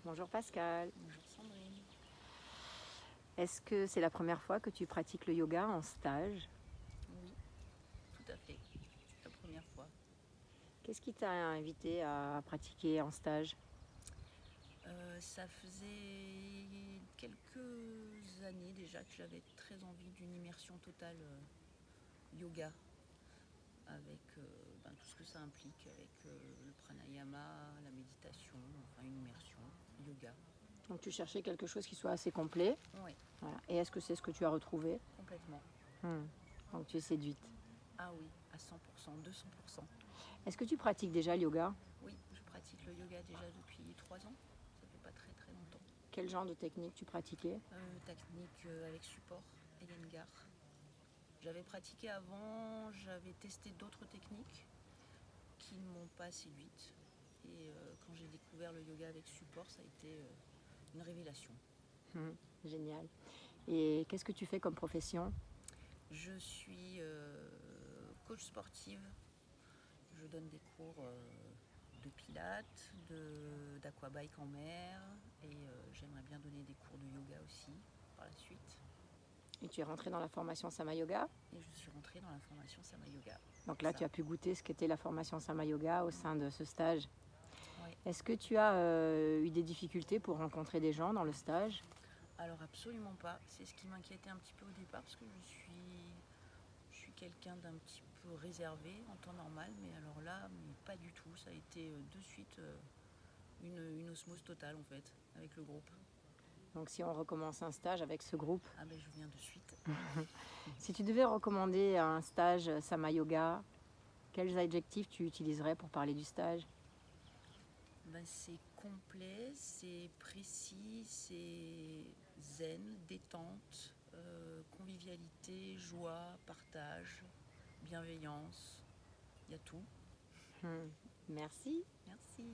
Bonjour Pascal. Bonjour Sandrine. Est-ce que c'est la première fois que tu pratiques le yoga en stage? Oui, tout à fait. C'est la première fois. Qu'est-ce qui t'a invité à pratiquer en stage? Ça faisait quelques années déjà que j'avais très envie d'une immersion totale yoga avec tout ce que ça implique, avec le pranayama, la méditation, enfin une immersion yoga. Donc tu cherchais quelque chose qui soit assez complet. Oui, Voilà. Et est-ce que c'est ce que tu as retrouvé? complètement. Hmm. Donc tu es séduite. Ah oui, à 100%, 200%. Est-ce que tu pratiques déjà le yoga? Oui, je pratique le yoga déjà depuis 3 ans. Ça fait pas très très longtemps. Quel genre de technique tu pratiquais? Technique avec support, Iyengar. J'avais pratiqué avant, j'avais testé d'autres techniques qui ne m'ont pas séduite. Et quand j'ai découvert le yoga avec support, ça a été une révélation. Hmm. Génial. Et qu'est-ce que tu fais comme profession? Je suis coach sportive. Je donne des cours de pilates, d'aquabike en mer. Et j'aimerais bien donner des cours de yoga aussi par la suite. Et tu es rentrée dans la formation Sama Yoga. Et je suis rentrée dans la formation Sama Yoga. Donc là, tu as pu goûter ce qu'était la formation Sama Yoga au sein de ce stage. Ouais. Est-ce que tu as eu des difficultés pour rencontrer des gens dans le stage? Alors absolument pas. C'est ce qui m'inquiétait un petit peu au départ parce que je suis quelqu'un d'un petit peu réservé en temps normal, mais alors là, mais pas du tout. Ça a été de suite une osmose totale en fait avec le groupe. Donc si on recommence un stage avec ce groupe, Ah ben je viens de suite. si tu devais recommander un stage Sama Yoga, quels adjectifs tu utiliserais pour parler du stage? Ben, c'est complet, c'est précis, c'est zen, détente, convivialité, joie, partage, bienveillance. Il y a tout. Merci. Merci.